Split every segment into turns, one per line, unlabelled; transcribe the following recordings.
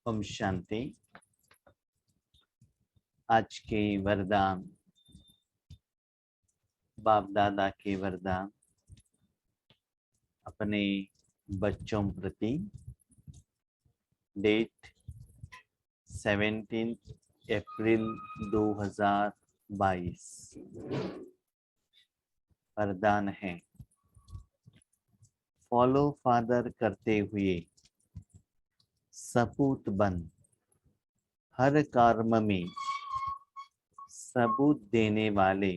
ओम शांति। आज के वरदान, बाप दादा के वरदान अपने बच्चों प्रति। डेट 17 अप्रैल 2022। वरदान है, फॉलो फादर करते हुए सपूत बन, हर कर्म में सबूत देने वाले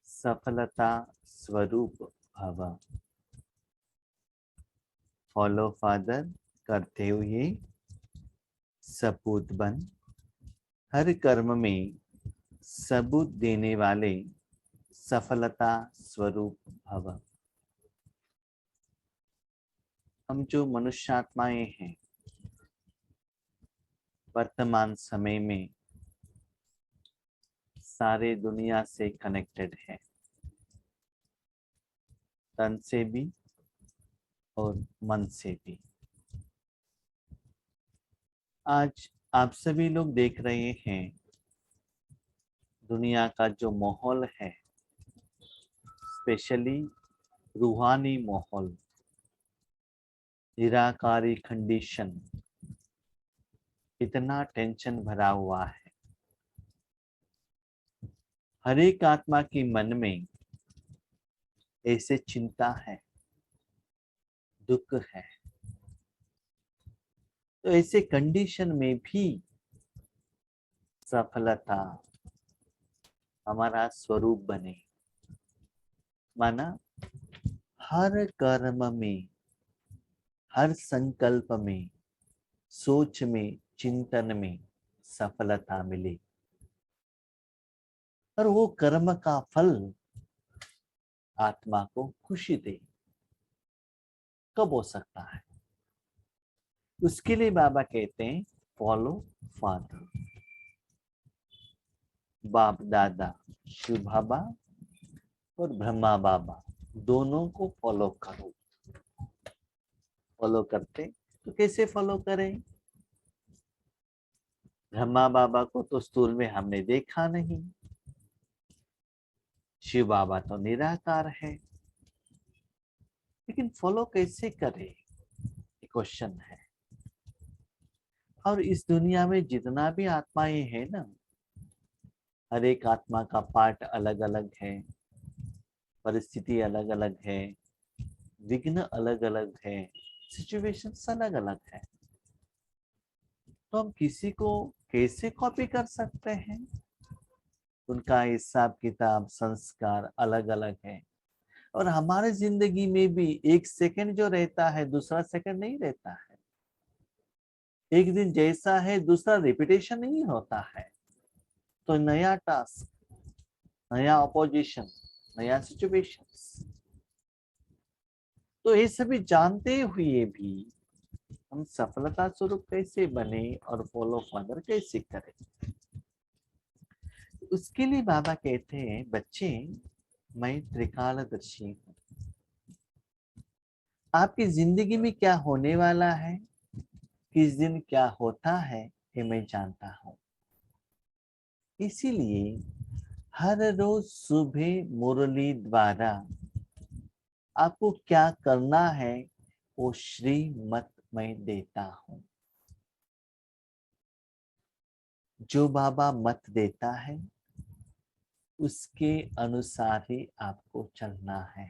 सफलता स्वरूप भव। फॉलो फादर करते हुए सपूत बन, हर कर्म में सबूत देने वाले सफलता स्वरूप भव। हम जो मनुष्यात्माएं हैं, वर्तमान समय में सारे दुनिया से कनेक्टेड है, तन से भी और मन से भी। आज आप सभी लोग देख रहे हैं, दुनिया का जो माहौल है, स्पेशली रूहानी माहौल, निराकारी कंडीशन, इतना टेंशन भरा हुआ है। हर एक आत्मा के मन में ऐसे चिंता है, दुख है। तो ऐसे कंडीशन में भी सफलता हमारा स्वरूप बने, माना हर कर्म में, हर संकल्प में, सोच में, चिंतन में सफलता मिले और वो कर्म का फल आत्मा को खुशी दे। कब हो सकता है? उसके लिए बाबा कहते हैं, फॉलो फादर। बाप दादा, शिव बाबा और ब्रह्मा बाबा दोनों को फॉलो करो। फॉलो करते तो कैसे फॉलो करें? ब्रह्मा बाबा को तो स्थूल में हमने देखा नहीं, शिव बाबा तो निराकार है, लेकिन फॉलो कैसे करें, क्वेश्चन है। और इस दुनिया में जितना भी आत्माएं हैं ना, हर एक आत्मा का पार्ट अलग अलग है, परिस्थिति अलग अलग है, विघ्न अलग अलग है, सिचुएशंस अलग अलग है। तो हम किसी को कैसे कॉपी कर सकते हैं? उनका हिसाब किताब, संस्कार अलग अलग है। और हमारे जिंदगी में भी एक सेकंड जो रहता है, दूसरा सेकंड नहीं रहता है। एक दिन जैसा है, दूसरा रिपीटेशन नहीं होता है। तो नया टास्क, नया ऑपोजिशन, नया सिचुएशन। तो ये सभी जानते हुए भी हम सफलता स्वरूप कैसे बने और फॉलो फादर कैसे करें? उसके लिए बाबा कहते हैं, बच्चे मैं त्रिकालदर्शी हूँ। आपकी जिंदगी में क्या होने वाला है, किस दिन क्या होता है, ये मैं जानता हूँ। इसीलिए हर रोज सुबह मुरली द्वारा आपको क्या करना है, वो श्रीमत मैं देता हूँ। जो बाबा मत देता है, उसके अनुसार ही आपको चलना है।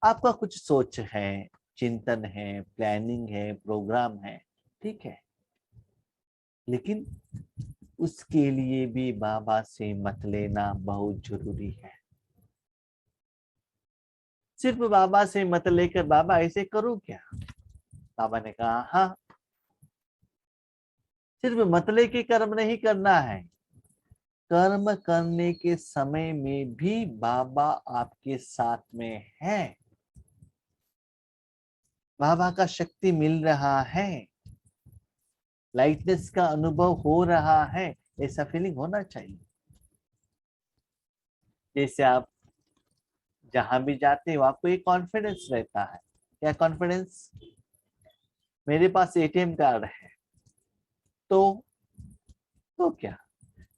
आपका कुछ सोच है, चिंतन है, प्लानिंग है, प्रोग्राम है, ठीक है, लेकिन उसके लिए भी बाबा से मत लेना बहुत जरूरी है। सिर्फ बाबा से मत लेकर बाबा ऐसे करूं क्या? बाबा ने कहा, हाँ, सिर्फ मत लेके कर्म नहीं करना है, कर्म करने के समय में भी बाबा आपके साथ में है। बाबा का शक्ति मिल रहा है, लाइटनेस का अनुभव हो रहा है, ऐसा फीलिंग होना चाहिए। जैसे आप जहां भी जाते हो, आपको एक कॉन्फिडेंस रहता है। क्या कॉन्फिडेंस? मेरे पास एटीएम कार्ड है, तो क्या,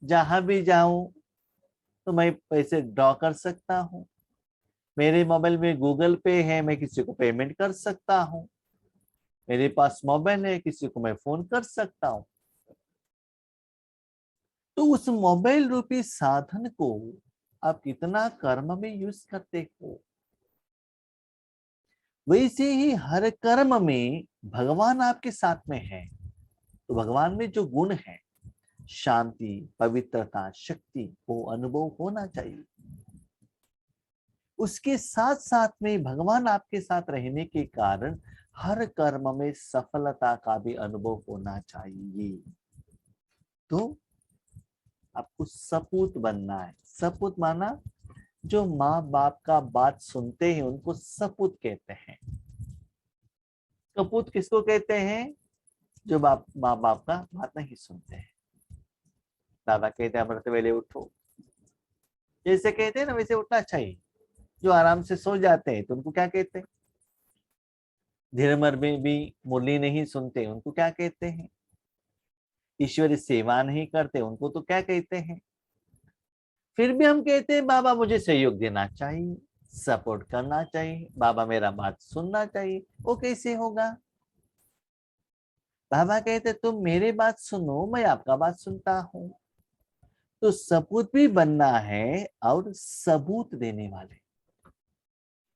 जहां भी जाऊं तो मैं पैसे ड्रॉ कर सकता हूं। मेरे मोबाइल में गूगल पे है, मैं किसी को पेमेंट कर सकता हूं। मेरे पास मोबाइल है, किसी को मैं फोन कर सकता हूं। तो उस मोबाइल रूपी साधन को आप कितना कर्म में यूज करते हो, वैसे ही हर कर्म में भगवान आपके साथ में है। तो भगवान में जो गुण है, शांति, पवित्रता, शक्ति, वो अनुभव होना चाहिए। उसके साथ साथ में भगवान आपके साथ रहने के कारण हर कर्म में सफलता का भी अनुभव होना चाहिए। तो आपको सपूत बनना है। सपूत माना जो माँ बाप का बात सुनते हैं उनको सपूत कहते हैं। कपूत किसको कहते हैं? जो माँ बाप का बात नहीं सुनते हैं। दादा कहते हैं अमृत वेले उठो, जैसे कहते हैं ना वैसे उठना चाहिए। जो आराम से सो जाते हैं तो उनको क्या कहते हैं? धीरे मर में भी मुरली नहीं सुनते उनको क्या कहते हैं? ईश्वरी सेवा नहीं करते उनको तो क्या कहते हैं? फिर भी हम कहते हैं बाबा मुझे सहयोग देना चाहिए, सपोर्ट करना चाहिए, बाबा मेरा बात सुनना चाहिए। वो कैसे होगा? बाबा कहते तुम मेरे बात सुनो, मैं आपका बात सुनता हूं। तो सपूत भी बनना है और सबूत देने वाले।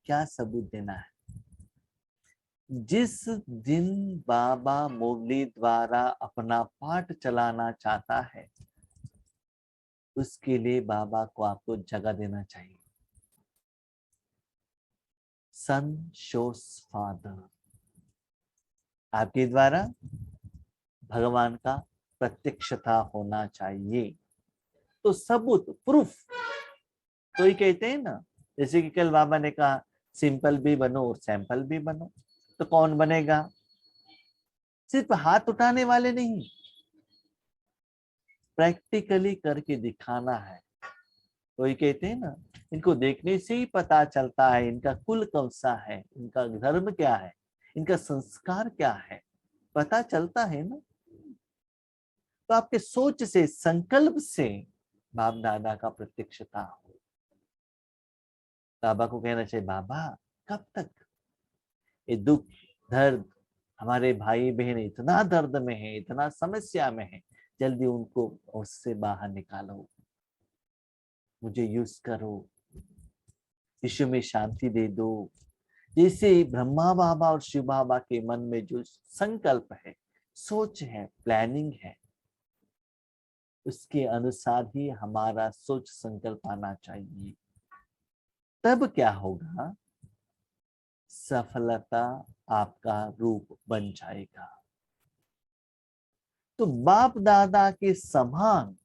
क्या सबूत देना है? जिस दिन बाबा मुरली द्वारा अपना पाठ चलाना चाहता है, उसके लिए बाबा को आपको जगह देना चाहिए। सन शोस फादर, आपके द्वारा भगवान का प्रत्यक्षता होना चाहिए। तो सबूत, प्रूफ, तो ही कहते हैं ना, जैसे कि कल बाबा ने कहा सिंपल भी बनो और सैंपल भी बनो। तो कौन बनेगा? सिर्फ हाथ उठाने वाले नहीं, प्रैक्टिकली करके दिखाना है। तो ये कहते हैं ना, इनको देखने से ही पता चलता है इनका कुल कौन सा है, इनका धर्म क्या है, इनका संस्कार क्या है, पता चलता है ना। तो आपके सोच से, संकल्प से बाप दादा का प्रत्यक्षता हो। बाबा को कहना चाहिए बाबा कब तक ये दुख दर्द, हमारे भाई बहन इतना दर्द में है, इतना समस्या में है, जल्दी उनको उससे बाहर निकालो, मुझे यूज करो, विश्व में शांति दे दो। जैसे ब्रह्मा बाबा और शिव बाबा के मन में जो संकल्प है, सोच है, प्लानिंग है, उसके अनुसार ही हमारा सोच संकल्प आना चाहिए। तब क्या होगा? सफलता आपका रूप बन जाएगा। तो बाप दादा के समान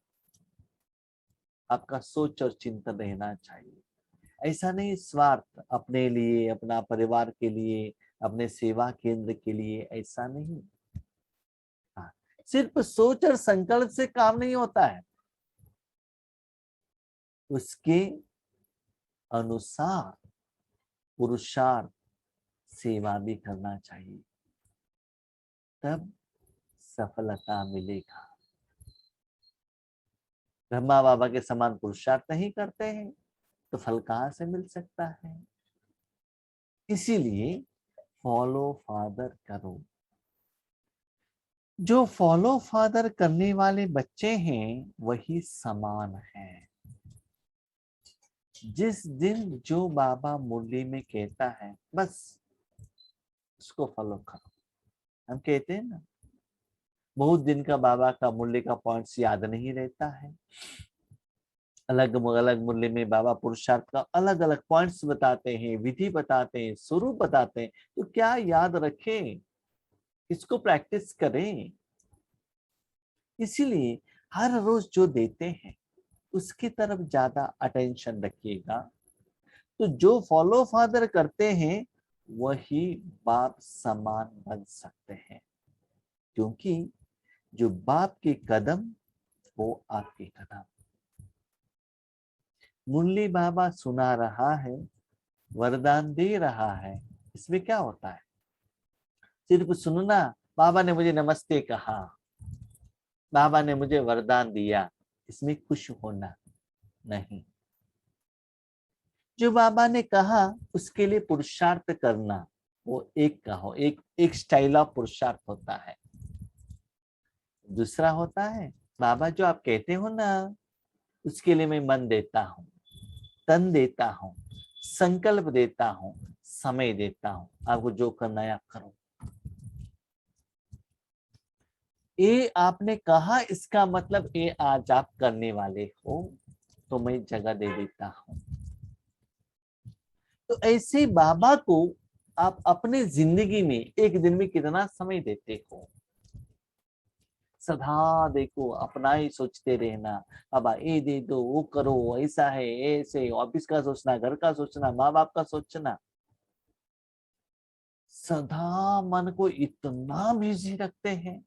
आपका सोच और चिंतन रहना चाहिए। ऐसा नहीं स्वार्थ, अपने लिए, अपना परिवार के लिए, अपने सेवा केंद्र के लिए, ऐसा नहीं। हाँ, सिर्फ सोच और संकल्प से काम नहीं होता है, उसके अनुसार पुरुषार्थ, सेवा भी करना चाहिए, तब सफलता मिलेगा। ब्रह्मा बाबा के समान पुरुषार्थ नहीं करते हैं तो फल कहाँ से मिल सकता है? इसीलिए फॉलो फादर करो। जो फॉलो फादर करने वाले बच्चे हैं वही समान है। जिस दिन जो बाबा मुरली में कहता है बस उसको फॉलो करो। हम कहते हैं ना, बहुत दिन का बाबा का मुरली का पॉइंट्स याद नहीं रहता है। अलग अलग मुरली में बाबा पुरुषार्थ का अलग अलग पॉइंट्स बताते हैं, विधि बताते हैं, स्वरूप बताते हैं। तो क्या याद रखें, इसको प्रैक्टिस करें। इसीलिए हर रोज जो देते हैं उसकी तरफ ज्यादा अटेंशन रखिएगा। तो जो फॉलो फादर करते हैं वही बाप समान बन सकते हैं, क्योंकि जो बाप के कदम वो आपके कदम। मुरली बाबा सुना रहा है, वरदान दे रहा है, इसमें क्या होता है? सिर्फ सुनना बाबा ने मुझे नमस्ते कहा, बाबा ने मुझे वरदान दिया, इसमें खुश होना नहीं। जो बाबा ने कहा उसके लिए पुरुषार्थ करना, वो एक का हो, एक स्टाइल ऑफ पुरुषार्थ होता है। दूसरा होता है बाबा जो आप कहते हो ना, उसके लिए मैं मन देता हूँ, तन देता हूँ, संकल्प देता हूँ, समय देता हूँ, आपको जो करना है आप करो। ये आपने कहा, इसका मतलब ये आज आप करने वाले हो, तो मैं जगह दे देता हूं। तो ऐसे बाबा को आप अपने जिंदगी में एक दिन में कितना समय देते हो? सदा देखो अपना ही सोचते रहना, बाबा ये दे दो, वो करो, ऐसा है, ऐसे, ऑफिस का सोचना, घर का सोचना, माँ बाप का सोचना, सदा मन को इतना बिजी रखते हैं।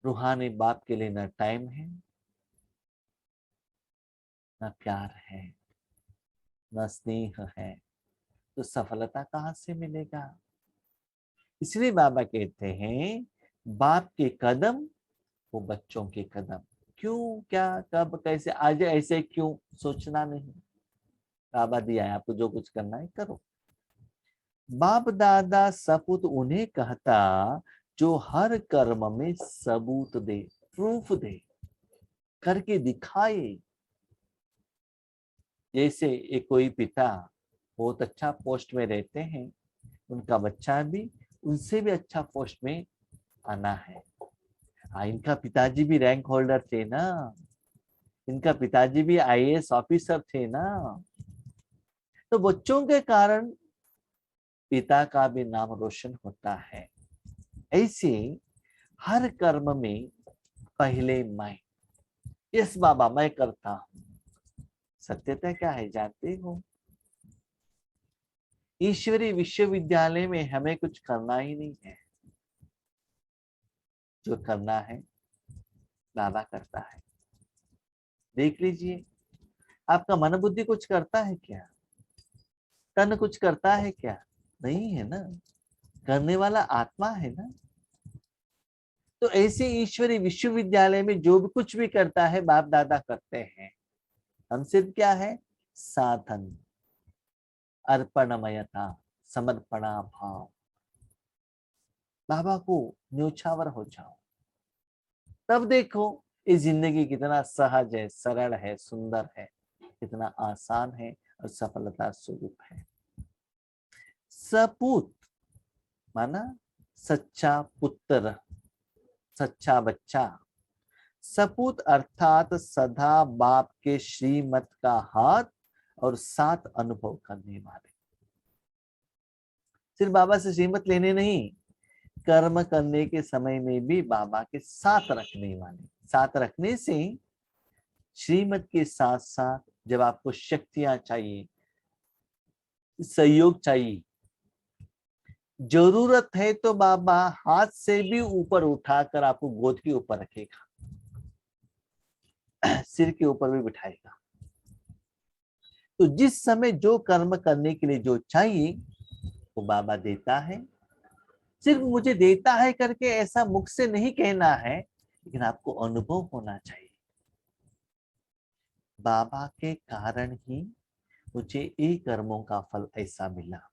रूहानी बाप के लिए न टाइम है, न प्यार है, न स्नेह है, तो सफलता कहाँ से मिलेगा? इसलिए बाबा कहते हैं बाप के कदम वो बच्चों के कदम। क्यों, क्या, कब, कैसे, आज ऐसे क्यों सोचना नहीं। बाबा दिया है आपको, जो कुछ करना है करो। बाप दादा सपूत उन्हें कहता जो हर कर्म में सबूत दे, प्रूफ दे, करके दिखाए। जैसे एक कोई पिता बहुत अच्छा पोस्ट में रहते हैं, उनका बच्चा भी उनसे भी अच्छा पोस्ट में आना है। इनका पिताजी भी रैंक होल्डर थे ना, इनका पिताजी भी आईएएस ऑफिसर थे ना, तो बच्चों के कारण पिता का भी नाम रोशन होता है। ऐसे हर कर्म में पहले मैं, यस बाबा मैं करता हूं। सत्यता क्या है जानते हो? ईश्वरीय विश्वविद्यालय में हमें कुछ करना ही नहीं है, जो करना है बाबा करता है। देख लीजिए, आपका मन बुद्धि कुछ करता है क्या? तन कुछ करता है क्या? नहीं है ना, करने वाला आत्मा है ना। तो ऐसे ईश्वरीय विश्वविद्यालय में जो भी कुछ भी करता है बाप दादा करते हैं। हम सिर्फ क्या है, साधन, अर्पणमयता, समर्पणा भाव। बाबा को न्योछावर हो जाओ, तब देखो ये जिंदगी कितना सहज है, सरल है, सुंदर है, कितना आसान है और सफलता स्वरूप है। सपूत माना सच्चा पुत्र, सच्चा बच्चा। सपूत अर्थात सदा बाप के श्रीमत का हाथ और साथ अनुभव करने वाले। सिर्फ बाबा से श्रीमत लेने नहीं, कर्म करने के समय में भी बाबा के साथ रखने वाले। साथ रखने से श्रीमत के साथ साथ जब आपको शक्तियां चाहिए, सहयोग चाहिए, जरूरत है, तो बाबा हाथ से भी ऊपर उठाकर आपको गोद के ऊपर रखेगा, सिर के ऊपर भी बिठाएगा। तो जिस समय जो कर्म करने के लिए जो चाहिए वो बाबा देता है। सिर्फ मुझे देता है करके ऐसा मुख से नहीं कहना है, लेकिन आपको अनुभव होना चाहिए, बाबा के कारण ही मुझे ये कर्मों का फल ऐसा मिला।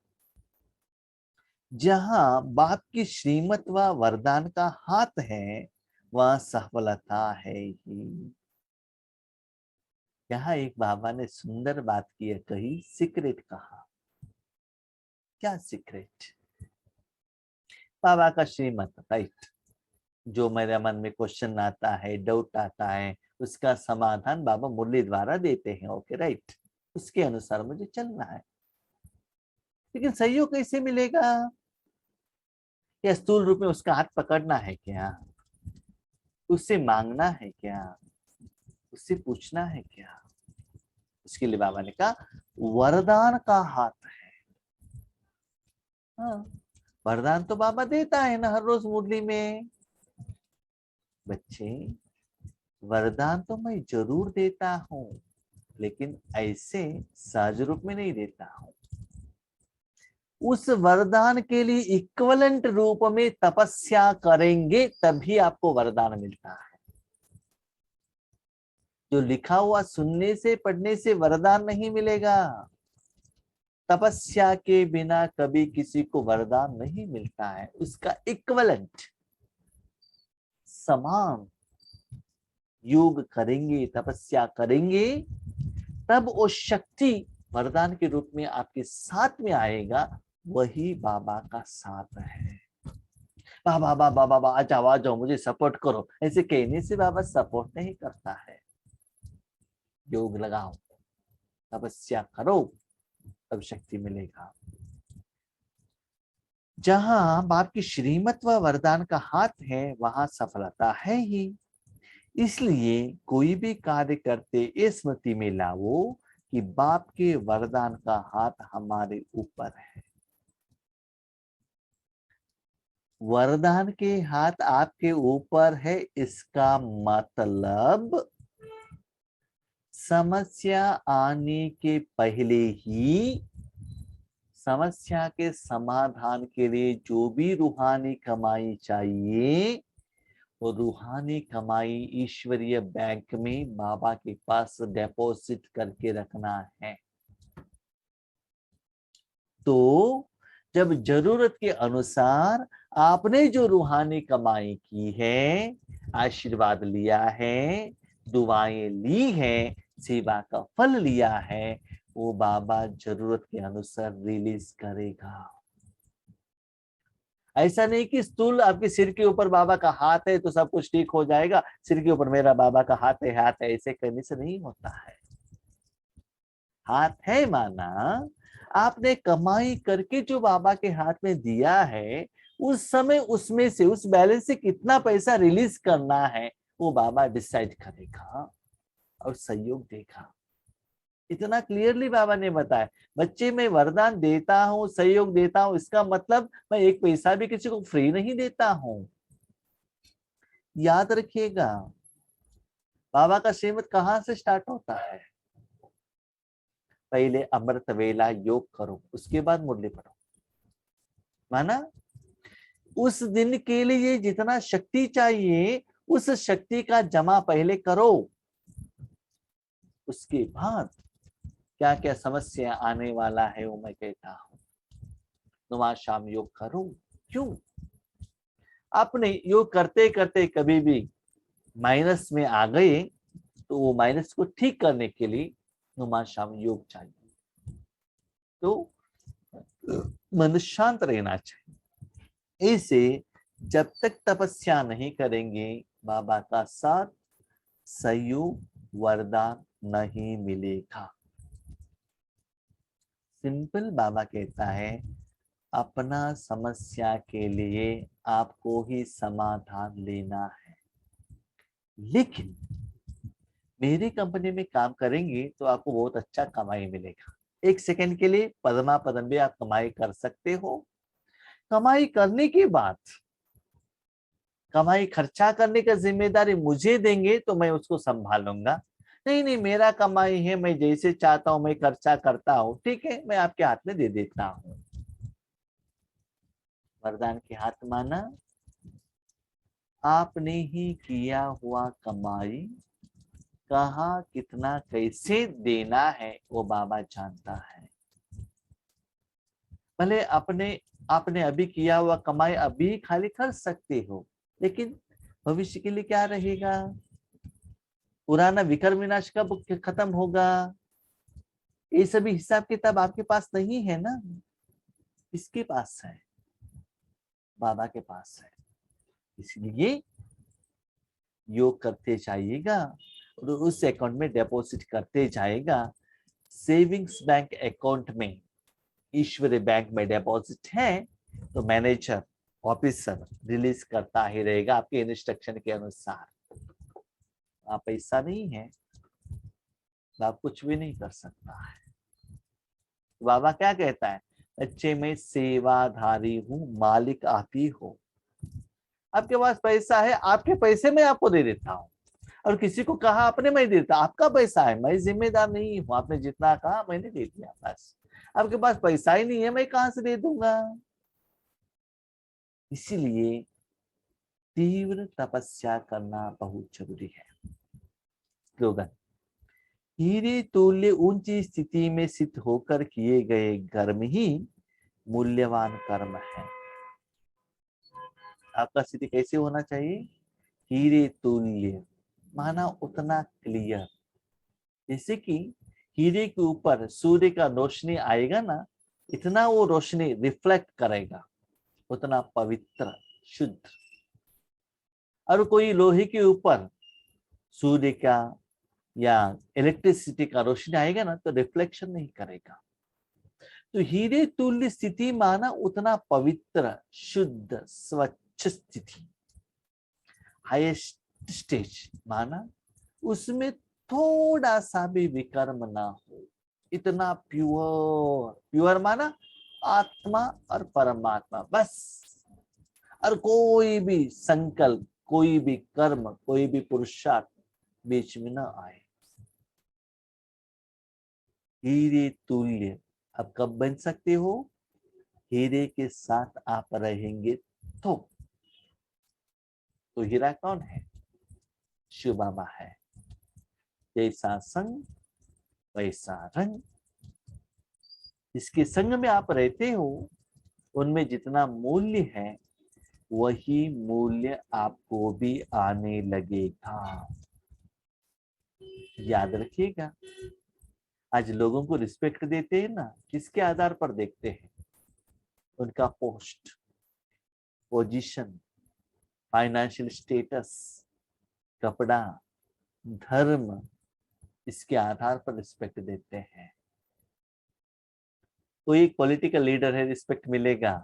जहां बाप की श्रीमत व वरदान का हाथ है, वह सफलता है ही। यहाँ एक बाबा ने सुंदर बात की है, कही सीक्रेट कहा। क्या सीक्रेट? बाबा का श्रीमत, राइट। जो मेरे मन में क्वेश्चन आता है, डाउट आता है, उसका समाधान बाबा मुरली द्वारा देते हैं, ओके राइट। उसके अनुसार मुझे चलना है। लेकिन सहयोग कैसे मिलेगा? या स्थूल रूप में उसका हाथ पकड़ना है क्या? उससे मांगना है क्या? उससे पूछना है क्या? उसके लिए बाबा ने कहा वरदान का हाथ है। हाँ, वरदान तो बाबा देता है ना हर रोज मुरली में। बच्चे, वरदान तो मैं जरूर देता हूँ, लेकिन ऐसे सहज रूप में नहीं देता हूँ। उस वरदान के लिए इक्विवेलेंट रूप में तपस्या करेंगे तभी आपको वरदान मिलता है। जो लिखा हुआ सुनने से पढ़ने से वरदान नहीं मिलेगा। तपस्या के बिना कभी किसी को वरदान नहीं मिलता है। उसका इक्विवेलेंट समान योग करेंगे, तपस्या करेंगे, तब वो शक्ति वरदान के रूप में आपके साथ में आएगा। वही बाबा का साथ है। बाबा बाबा बाबा आ जाओ मुझे सपोर्ट करो, ऐसे कहने से बाबा सपोर्ट नहीं करता है। योग लगाओ, तपस्या करो, तब शक्ति मिलेगा। जहां बाप की श्रीमत व वरदान का हाथ है वहां सफलता है ही। इसलिए कोई भी कार्य करते ये स्मृति में लाओ कि बाप के वरदान का हाथ हमारे ऊपर है। वरदान के हाथ आपके ऊपर है, इसका मतलब समस्या आने के पहले ही समस्या के समाधान के लिए जो भी रूहानी कमाई चाहिए, वो रूहानी कमाई ईश्वरीय बैंक में बाबा के पास डिपॉजिट करके रखना है। तो जब जरूरत के अनुसार आपने जो रूहानी कमाई की है, आशीर्वाद लिया है, दुआएं ली है, सेवा का फल लिया है, वो बाबा जरूरत के अनुसार रिलीज करेगा। ऐसा नहीं कि स्थूल आपके सिर के ऊपर बाबा का हाथ है तो सब कुछ ठीक हो जाएगा, सिर के ऊपर मेरा बाबा का हाथ है, ऐसे करने से नहीं होता है। हाथ है माना आपने कमाई करके जो बाबा के हाथ में दिया है, उस समय उसमें से उस बैलेंस से कितना पैसा रिलीज करना है वो बाबा डिसाइड करेगा और सहयोग देगा। इतना क्लियरली बाबा ने बताया। बच्चे मैं वरदान देता हूँ, सहयोग देता हूँ, इसका मतलब मैं एक पैसा भी किसी को फ्री नहीं देता हूँ। याद रखिएगा, बाबा का श्रीमत कहाँ से स्टार्ट होता है? पहले अमृत वेला योग करो, उसके बाद मुरली पढ़ो। माना उस दिन के लिए जितना शक्ति चाहिए उस शक्ति का जमा पहले करो, उसके बाद क्या क्या समस्या आने वाला है वो मैं कहता हूं। नुमा शाम योग करो। क्यों? आपने योग करते करते कभी भी माइनस में आ गए तो वो माइनस को ठीक करने के लिए नुमा शाम योग चाहिए। तो मन शांत रहना चाहिए। ऐसे जब तक तपस्या नहीं करेंगे बाबा का साथ सहयोग वरदान नहीं मिलेगा। सिंपल बाबा कहता है अपना समस्या के लिए आपको ही समाधान लेना है। लेकिन मेरी कंपनी में काम करेंगे तो आपको बहुत अच्छा कमाई मिलेगा। एक सेकंड के लिए पदमा पदम भी आप कमाई कर सकते हो। कमाई करने के बाद कमाई खर्चा करने का जिम्मेदारी मुझे देंगे तो मैं उसको संभालूंगा। नहीं नहीं, मेरा कमाई है, मैं जैसे चाहता हूं मैं खर्चा करता हूं, ठीक है, मैं आपके हाथ में दे देता हूं। वरदान के हाथ माना आपने ही किया हुआ कमाई कहाँ कितना कैसे देना है वो बाबा जानता है। भले आपने अभी किया हुआ कमाई अभी खाली कर सकते हो, लेकिन भविष्य के लिए क्या रहेगा? पुराना विकर्म विनाश कब खत्म होगा? ये सभी हिसाब किताब आपके पास नहीं है ना, किसके पास है? बाबा के पास है। इसलिए योग करते जाइएगा और उस अकाउंट में डिपॉजिट करते जाएगा। सेविंग्स बैंक अकाउंट में ईश्वरी बैंक में डिपॉजिट है तो मैनेजर ऑफिसर रिलीज करता ही रहेगा आपके इंस्ट्रक्शन के अनुसार। आप पैसा नहीं है तो आप कुछ भी नहीं कर सकता है। तो बाबा क्या कहता है? बच्चे मैं सेवाधारी हूँ, मालिक आप ही हो। आपके पास पैसा है, आपके पैसे में आपको दे देता हूँ। और किसी को कहा आपने मैं देता, आपका पैसा है, मैं जिम्मेदार नहीं हूँ। आपने जितना कहा मैंने दे दिया, बस। आपके पास पैसा ही नहीं है, मैं कहां से दे दूंगा। इसीलिए तीव्र तपस्या करना बहुत जरूरी है। स्लोगन, हीरे तुल्य ऊंची स्थिति में स्थित होकर किए गए कर्म ही मूल्यवान कर्म है। आपका स्थिति कैसे होना चाहिए? हीरे तुल्य, माना उतना क्लियर, जैसे कि हीरे के ऊपर सूर्य का रोशनी आएगा ना, इतना वो रोशनी रिफ्लेक्ट करेगा, उतना पवित्र शुद्ध। और कोई लोहे के ऊपर सूर्य का या इलेक्ट्रिसिटी का रोशनी आएगा ना, तो रिफ्लेक्शन नहीं करेगा। तो हीरे तुल्य स्थिति माना उतना पवित्र शुद्ध स्वच्छ स्थिति। हाईएस्ट स्टेज माना उसमें थोड़ा सा भी विकर्म ना हो, इतना प्योर। प्योर माना आत्मा और परमात्मा बस, और कोई भी संकल्प, कोई भी कर्म, कोई भी पुरुषार्थ बीच में ना आए। हीरे तुल्य आप कब बन सकते हो? हीरे के साथ आप रहेंगे तो हीरा कौन है? शिव बाबा है। जैसा संग वैसा रंग। जिसके संग में आप रहते हो उनमें जितना मूल्य है वही मूल्य आपको भी आने लगेगा। याद रखिएगा। आज लोगों को रिस्पेक्ट देते हैं ना, किसके आधार पर देखते हैं? उनका पोस्ट, पोजीशन, फाइनेंशियल स्टेटस, कपड़ा, धर्म, इसके आधार पर रिस्पेक्ट देते हैं। कोई एक पॉलिटिकल लीडर है, रिस्पेक्ट मिलेगा।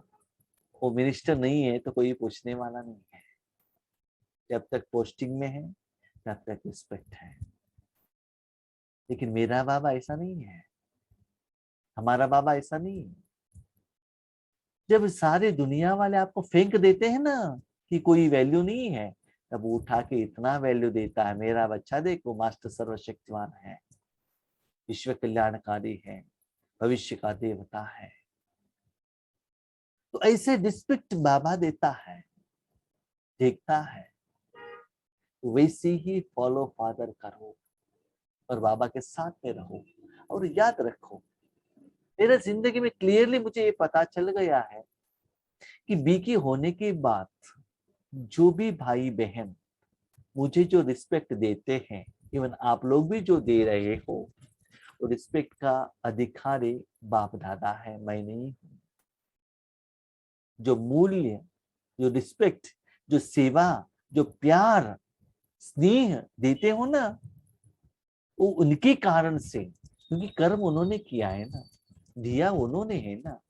वो मिनिस्टर नहीं है तो कोई पूछने वाला नहीं है। जब तक पोस्टिंग में है तब तक रिस्पेक्ट है। लेकिन मेरा बाबा ऐसा नहीं है, हमारा बाबा ऐसा नहीं है। जब सारे दुनिया वाले आपको फेंक देते हैं ना कि कोई वैल्यू नहीं है, तब वो उठा के इतना वैल्यू देता है। मेरा बच्चा देखो, मास्टर सर्वशक्तिमान है, विश्व कल्याणकारी है, भविष्य का देवता है। तो ऐसे रिस्पेक्ट बाबा देता है, देखता है। तो वैसे ही फॉलो फादर करो और बाबा के साथ में रहो। और याद रखो, मेरे जिंदगी में क्लियरली मुझे ये पता चल गया है कि बीकी होने के बाद जो भी भाई बहन मुझे जो रिस्पेक्ट देते हैं, इवन आप लोग भी जो दे रहे हो, वो रिस्पेक्ट का अधिकारी बाप दादा है, मैं नहीं हूं। जो मूल्य, जो रिस्पेक्ट, जो सेवा, जो प्यार, स्नेह देते हो ना, वो उनके कारण से, क्योंकि कर्म उन्होंने किया है ना, दिया उन्होंने है ना।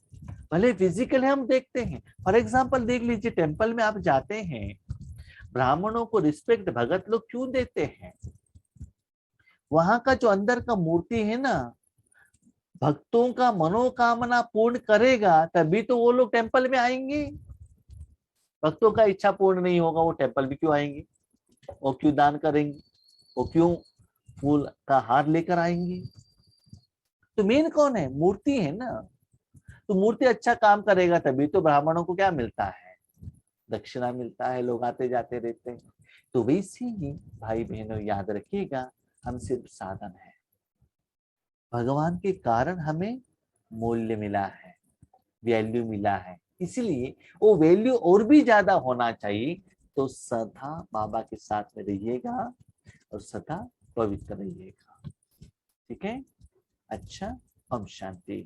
भले फिजिकल है, हम देखते हैं। फॉर एग्जाम्पल देख लीजिए, टेम्पल में आप जाते हैं, ब्राह्मणों को रिस्पेक्ट भगत लोग क्यों देते हैं? वहां का जो अंदर का मूर्ति है ना, भक्तों का मनोकामना पूर्ण करेगा, तभी तो वो लोग टेम्पल में आएंगे। भक्तों का इच्छा पूर्ण नहीं होगा, वो टेम्पल भी क्यों आएंगे? वो क्यों दान करेंगे? वो क्यों फूल का हार लेकर आएंगे? तो मेन कौन है? मूर्ति है ना। तो मूर्ति अच्छा काम करेगा तभी तो ब्राह्मणों को क्या मिलता है? दक्षिणा मिलता है, लोग आते जाते रहते हैं। तो वैसे ही भाई बहनों याद रखिएगा, हम सिर्फ साधन है। भगवान के कारण हमें मूल्य मिला है, वैल्यू मिला है। इसलिए वो वैल्यू और भी ज्यादा होना चाहिए। तो सदा बाबा के साथ में रहिएगा और सदा पवित्र रहिएगा। ठीक है? अच्छा, ओम शांति।